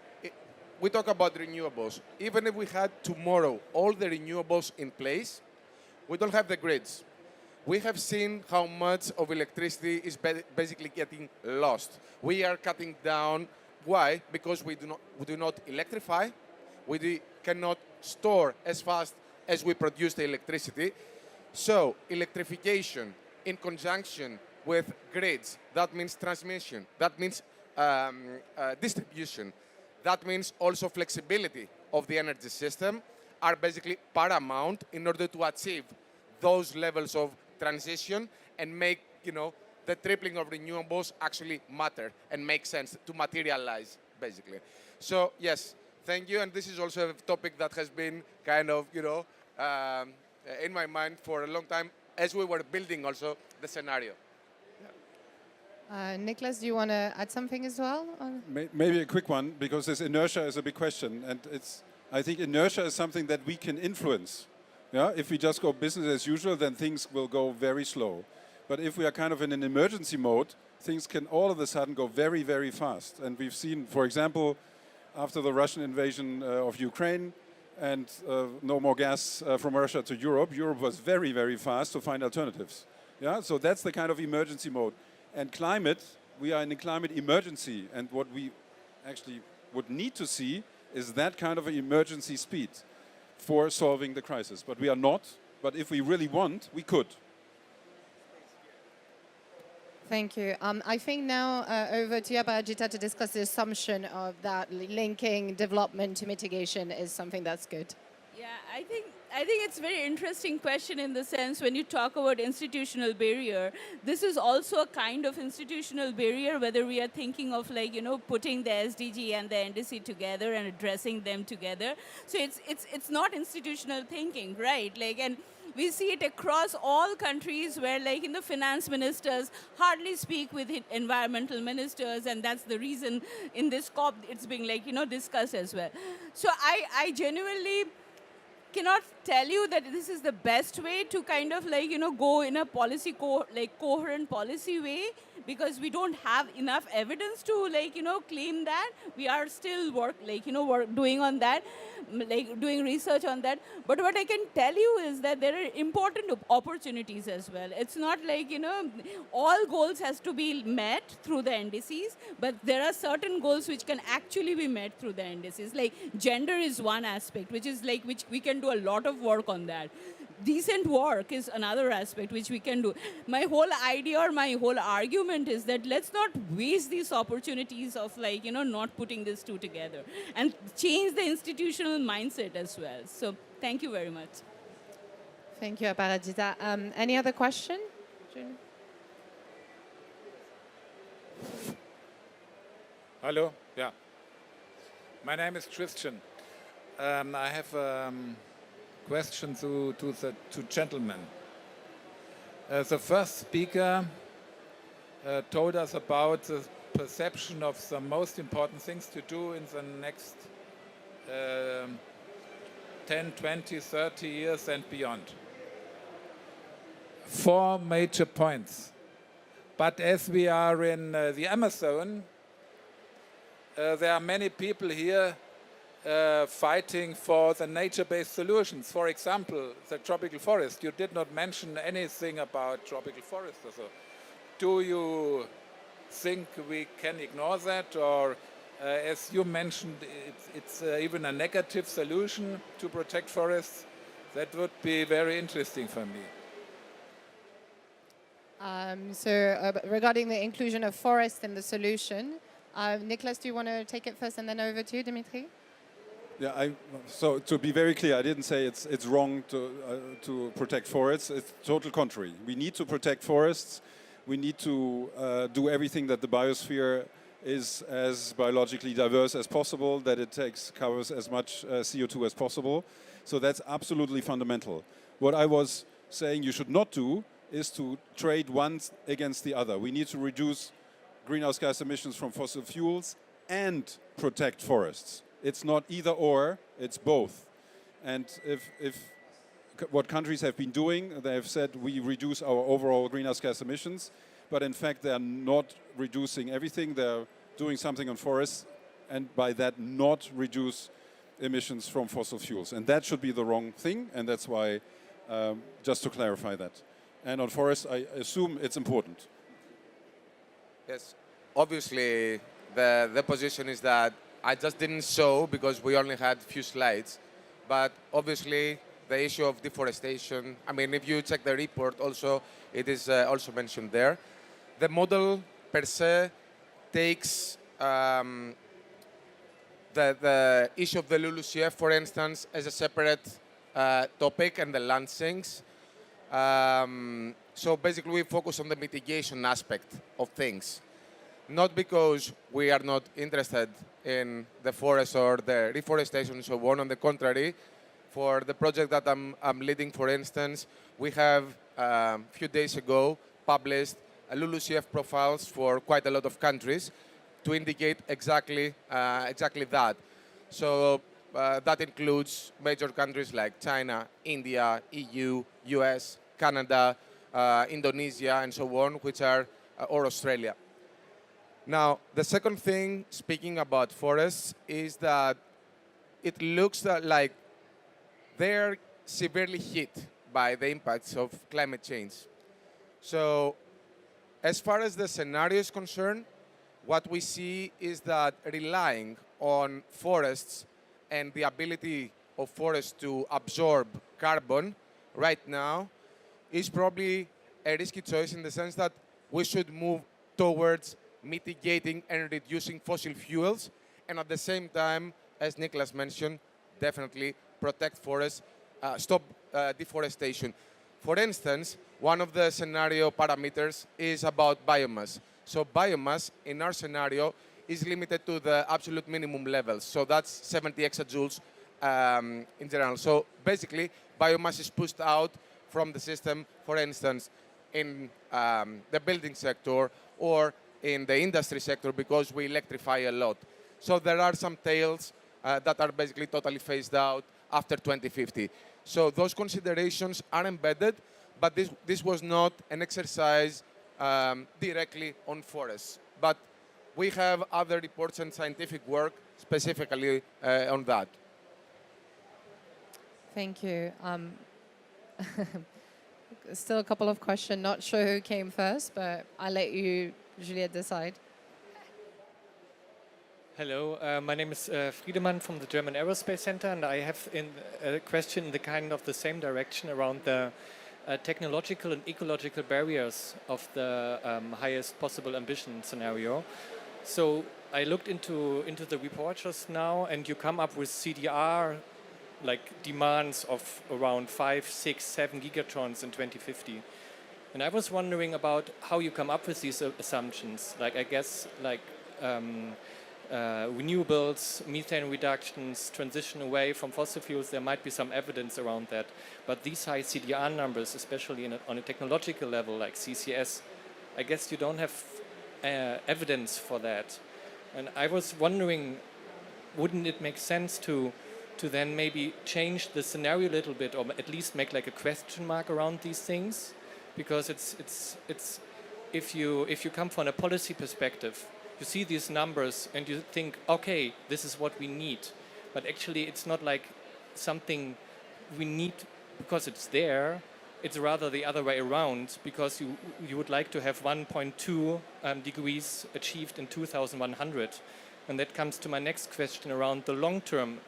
we talk about renewables. Even if we had tomorrow all the renewables in place, we don't have the grids. We have seen how much of electricity is basically getting lost. We are cutting down. Why? Because we do not electrify. We cannot store as fast as we produce the electricity. So electrification in conjunction with grids, that means transmission, that means distribution, that means also flexibility of the energy system are basically paramount in order to achieve those levels of transition and make, the tripling of renewables actually matter and make sense to materialize, basically. So, yes, thank you. And this is also a topic that has been kind of, in my mind for a long time as we were building also the scenario. Nicholas, do you want to add something as well? Maybe a quick one, because this inertia is a big question. And I think inertia is something that we can influence. Yeah? If we just go business as usual, then things will go very slow. But if we are kind of in an emergency mode, things can all of a sudden go very, very fast. And we've seen, for example, after the Russian invasion of Ukraine and no more gas from Russia to Europe, Europe was very, very fast to find alternatives. Yeah? So that's the kind of emergency mode. And climate, we are in a climate emergency. And what we actually would need to see is that kind of an emergency speed for solving the crisis. But we are not. But if we really want, we could. Thank you. I think now over to Abhijita to discuss the assumption of that linking development to mitigation is something that's good. Yeah, I think it's a very interesting question in the sense when you talk about institutional barrier, this is also a kind of institutional barrier, whether we are thinking of putting the SDG and the NDC together and addressing them together. So it's not institutional thinking, right? And we see it across all countries where like, you know, finance ministers hardly speak with environmental ministers, and that's the reason in this COP it's being like, you know, discussed as well. So I genuinely cannot tell you that this is the best way to kind of like, you know, go in a policy coherent policy way, because we don't have enough evidence to like, you know, claim that. We are still doing on that, like doing research on that. But what I can tell you is that there are important opportunities as well. It's not like, you know, all goals has to be met through the NDCs, but there are certain goals which can actually be met through the NDCs. Like gender is one aspect, which we can do a lot of work on that. Decent work is another aspect which we can do. My whole idea or my whole argument is that let's not waste these opportunities of like, you know, not putting these two together, and change the institutional mindset as well. So thank you very much. Thank you, Aparajita. Any other question? Hello, yeah. My name is Christian. I have question to the two gentlemen. The first speaker told us about the perception of the most important things to do in the next 10, 20, 30 years and beyond. 4 major points. But as we are in the Amazon, there are many people here fighting for the nature-based solutions. For example, the tropical forest. You did not mention anything about tropical forest. So, do you think we can ignore that, or as you mentioned, it's even a negative solution to protect forests? That would be very interesting for me. Regarding the inclusion of forest in the solution, Nicholas, do you want to take it first and then over to you, Dimitri? Yeah, so to be very clear, I didn't say it's wrong to protect forests. It's total contrary. We need to protect forests. We need to do everything that the biosphere is as biologically diverse as possible, that it covers as much CO2 as possible. So that's absolutely fundamental. What I was saying you should not do is to trade one against the other. We need to reduce greenhouse gas emissions from fossil fuels and protect forests. It's not either or, it's both. And if what countries have been doing, they have said we reduce our overall greenhouse gas emissions, but in fact they're not reducing everything. They're doing something on forests, and by that not reduce emissions from fossil fuels. And that should be the wrong thing, and that's why, just to clarify that. And on forests, I assume it's important. Yes, obviously the position is that I just didn't show because we only had a few slides, but obviously the issue of deforestation, I mean, if you check the report also, it is also mentioned there. The model per se takes the issue of the LULUCF, for instance, as a separate topic, and the land sinks. So basically we focus on the mitigation aspect of things. Not because we are not interested in the forest or the reforestation and so on the contrary. For the project that I'm leading, for instance, we have a few days ago published LULUCF profiles for quite a lot of countries to indicate exactly that. So that includes major countries like China, India, EU, US, Canada, Indonesia, and so on, which are, or Australia. Now, the second thing, speaking about forests, is that it looks like they're severely hit by the impacts of climate change. So, as far as the scenario is concerned, what we see is that relying on forests and the ability of forests to absorb carbon right now is probably a risky choice, in the sense that we should move towards mitigating and reducing fossil fuels, and at the same time, as Nicholas mentioned, definitely protect forests, stop deforestation. For instance, one of the scenario parameters is about biomass. So biomass, in our scenario, is limited to the absolute minimum levels. So that's 70 exajoules in general. So basically, biomass is pushed out from the system, for instance, in the building sector or in the industry sector because we electrify a lot. So there are some tails that are basically totally phased out after 2050. So those considerations are embedded, but this was not an exercise directly on forests. But we have other reports and scientific work specifically on that. Thank you. Still a couple of questions. Not sure who came first, but I'll let you, Juliette, decide. Hello, my name is Friedemann from the German Aerospace Center, and I have a question in the kind of the same direction around the technological and ecological barriers of the highest possible ambition scenario. So I looked into the report just now, and you come up with CDR like demands of around 5, 6, 7 gigatons in 2050. And I was wondering about how you come up with these assumptions. Like I guess like renewables, methane reductions, transition away from fossil fuels, there might be some evidence around that. But these high CDR numbers, especially on a technological level like CCS, I guess you don't have evidence for that. And I was wondering, wouldn't it make sense to then maybe change the scenario a little bit, or at least make like a question mark around these things? Because it's if you come from a policy perspective, you see these numbers and you think, okay, this is what we need. But actually it's not like something we need because it's there. It's rather the other way around, because you would like to have 1.2 degrees achieved in 2100. And that comes to my next question around the long-term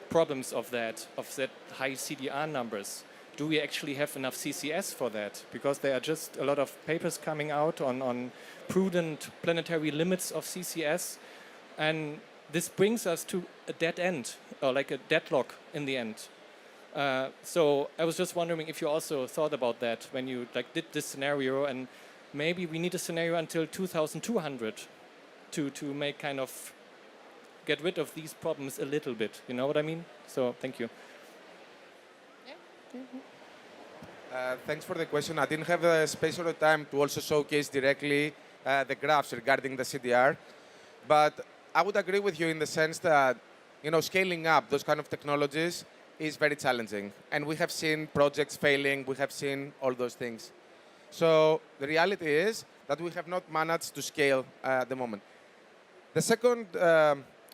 problems of that high CDR numbers. Do we actually have enough CCS for that? Because there are just a lot of papers coming out on prudent planetary limits of CCS. And this brings us to a dead end, or like a deadlock in the end. So I was just wondering if you also thought about that when you did this scenario, and maybe we need a scenario until 2200 to make kind of get rid of these problems a little bit. You know what I mean? So thank you. Thanks for the question. I didn't have the space or the time to also showcase directly the graphs regarding the CDR, but I would agree with you in the sense that scaling up those kind of technologies is very challenging, and we have seen projects failing. We have seen all those things. So the reality is that we have not managed to scale at the moment. The second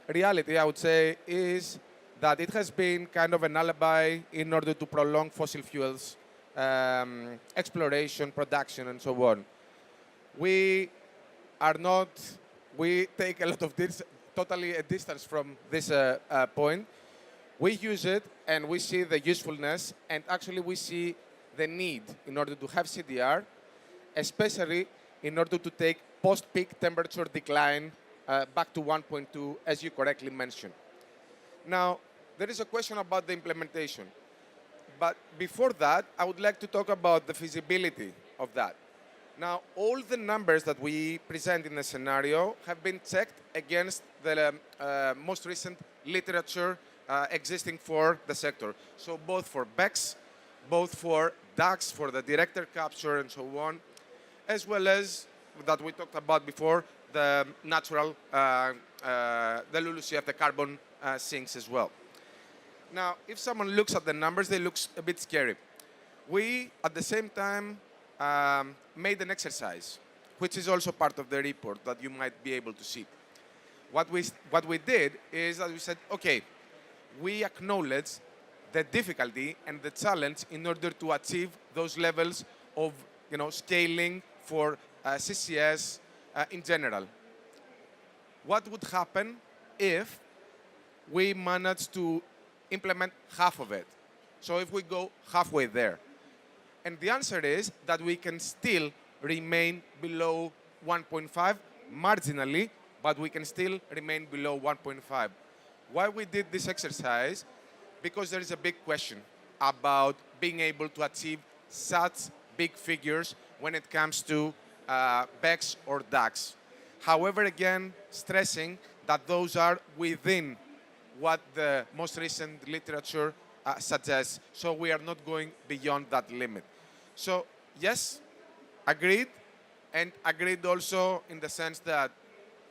reality, I would say, is that it has been kind of an alibi in order to prolong fossil fuels exploration, production, and so on. We take a lot of totally a distance from this point. We use it and we see the usefulness, and actually we see the need in order to have CDR, especially in order to take post-peak temperature decline back to 1.2, as you correctly mentioned. Now, there is a question about the implementation. But before that, I would like to talk about the feasibility of that. Now, all the numbers that we present in the scenario have been checked against the most recent literature existing for the sector. So both for BECS, both for DAX, for the direct air capture and so on, as well as that we talked about before, the natural, the LULUCF, the carbon sinks as well. Now, if someone looks at the numbers, they look a bit scary. We, at the same time, made an exercise, which is also part of the report that you might be able to see. What we did is that we said, okay, we acknowledge the difficulty and the challenge in order to achieve those levels of scaling for CCS in general. What would happen if we managed to implement half of it? So if we go halfway there. And the answer is that we can still remain below 1.5 marginally, but we can still remain below 1.5. Why we did this exercise? Because there is a big question about being able to achieve such big figures when it comes to BECS or DAX. However, again, stressing that those are within what the most recent literature suggests. So we are not going beyond that limit. So yes, agreed, and agreed also in the sense that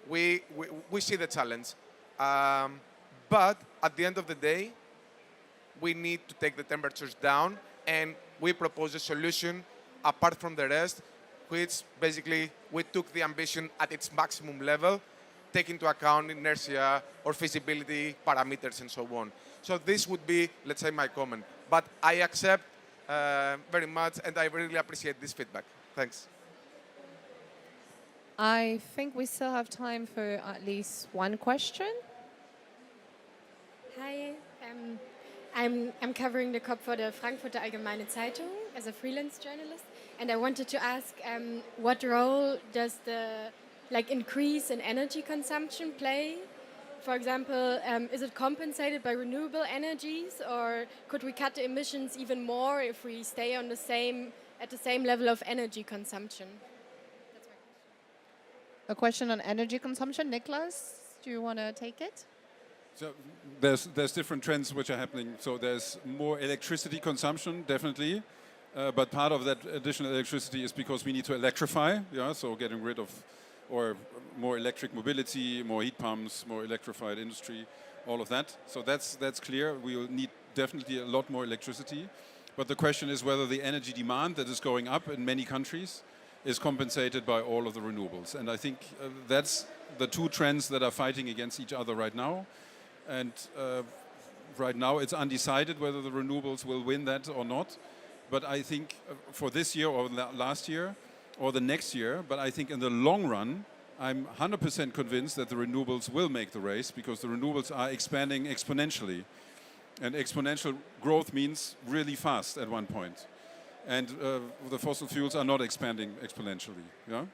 we see the challenge. But at the end of the day, we need to take the temperatures down, and we propose a solution apart from the rest, which basically we took the ambition at its maximum level, take into account inertia or feasibility parameters and so on. So this would be, let's say, my comment. But I accept very much, and I really appreciate this feedback. Thanks. I think we still have time for at least one question. Hi, I'm covering the COP for the Frankfurter Allgemeine Zeitung as a freelance journalist, and I wanted to ask what role does the increase in energy consumption play? For example, is it compensated by renewable energies, or could we cut the emissions even more if we stay on at the same level of energy consumption? That's my question. A question on energy consumption. Nicholas, do you want to take it? So there's different trends which are happening. So there's more electricity consumption, definitely. But part of that additional electricity is because we need to electrify. Yeah, so getting rid of, or more electric mobility, more heat pumps, more electrified industry, all of that. So that's clear. We will need definitely a lot more electricity. But the question is whether the energy demand that is going up in many countries is compensated by all of the renewables. And I think that's the two trends that are fighting against each other right now. And right now it's undecided whether the renewables will win that or not. But I think for this year or last year or the next year, but I think in the long run, I'm 100% convinced that the renewables will make the race, because the renewables are expanding exponentially. And exponential growth means really fast at one point. And the fossil fuels are not expanding exponentially. Yeah?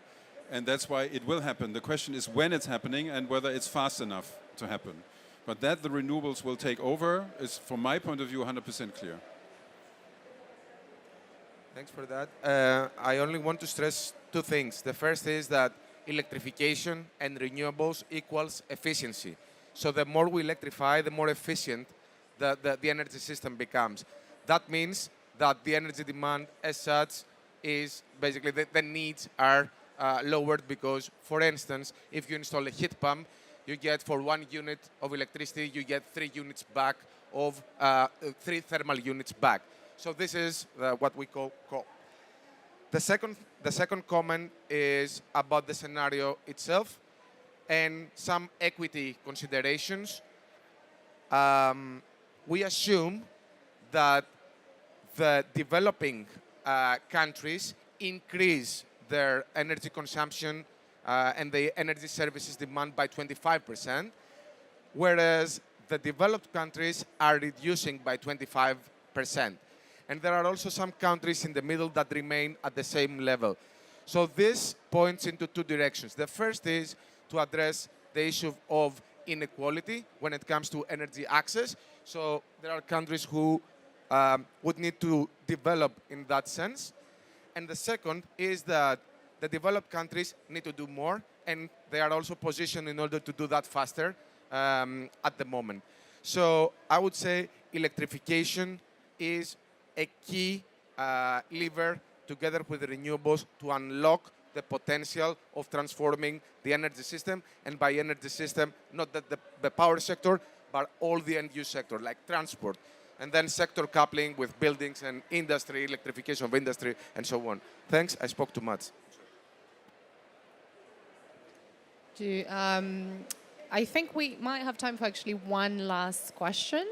And that's why it will happen. The question is when it's happening and whether it's fast enough to happen. But that the renewables will take over is, from my point of view, 100% clear. Thanks for that. I only want to stress two things. The first is that electrification and renewables equals efficiency. So the more we electrify, the more efficient the energy system becomes. That means that the energy demand as such is basically the needs are lowered, because, for instance, if you install a heat pump, you get for 1 unit of electricity, you get 3 units back of 3 thermal units back. So this is what we call COP. The second comment is about the scenario itself and some equity considerations. We assume that the developing countries increase their energy consumption and the energy services demand by 25%, whereas the developed countries are reducing by 25%. And there are also some countries in the middle that remain at the same level. So this points into two directions. The first is to address the issue of inequality when it comes to energy access. So there are countries who would need to develop in that sense. And the second is that the developed countries need to do more, and they are also positioned in order to do that faster at the moment. So I would say electrification is a key lever, together with the renewables, to unlock the potential of transforming the energy system. And by energy system, not the power sector, but all the end-use sector, like transport. And then sector coupling with buildings and industry, electrification of industry, and so on. Thanks, I spoke too much. I think we might have time for actually one last question.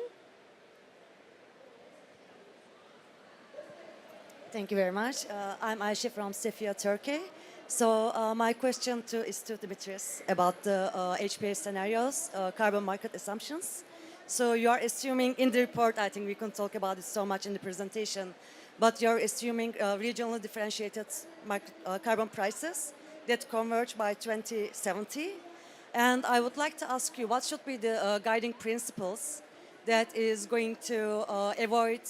Thank you very much. I'm Ayşe from Sofia, Turkey. So my question is to Dimitris about the HPA scenarios, carbon market assumptions. So you are assuming in the report, I think we can talk about it so much in the presentation, but you're assuming regionally differentiated carbon prices that converge by 2070. And I would like to ask you, what should be the guiding principles that is going to avoid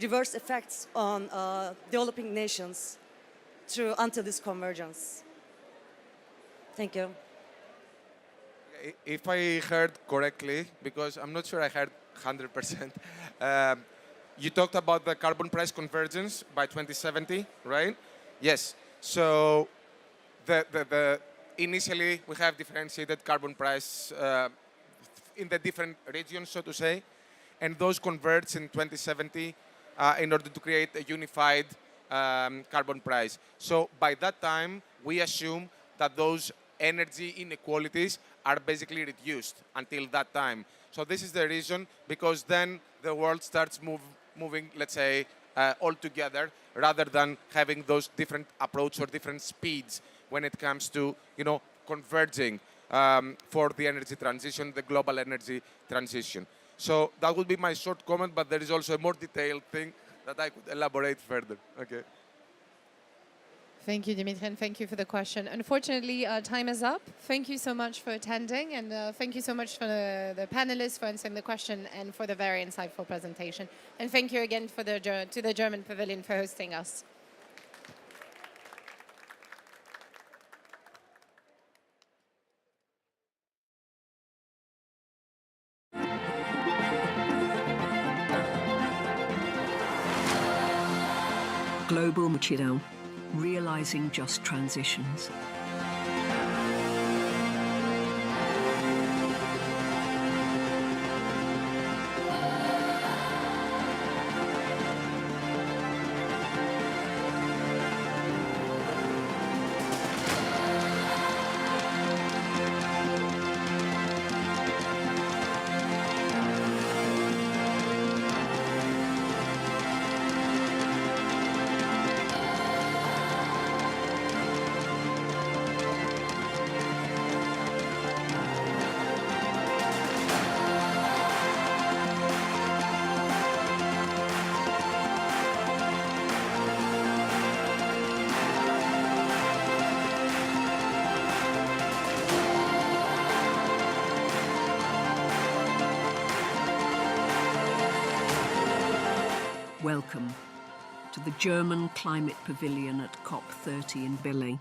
reverse effects on developing nations until this convergence? Thank you. If I heard correctly, because I'm not sure I heard 100%, you talked about the carbon price convergence by 2070, right? Yes. So initially we have differentiated carbon price in the different regions, so to say, and those converge in 2070 in order to create a unified carbon price. So by that time, we assume that those energy inequalities are basically reduced until that time. So this is the reason, because then the world starts moving, let's say, all together, rather than having those different approaches or different speeds when it comes to, converging for the energy transition, the global energy transition. So that would be my short comment, but there is also a more detailed thing that I could elaborate further. Okay. Thank you, Dimitri, and thank you for the question. Unfortunately, time is up. Thank you so much for attending, and thank you so much for the panelists for answering the question and for the very insightful presentation. And thank you again to the German Pavilion for hosting us. Global Muchidão, realizing just transitions. Welcome to the German Climate Pavilion at COP30 in Pavilion.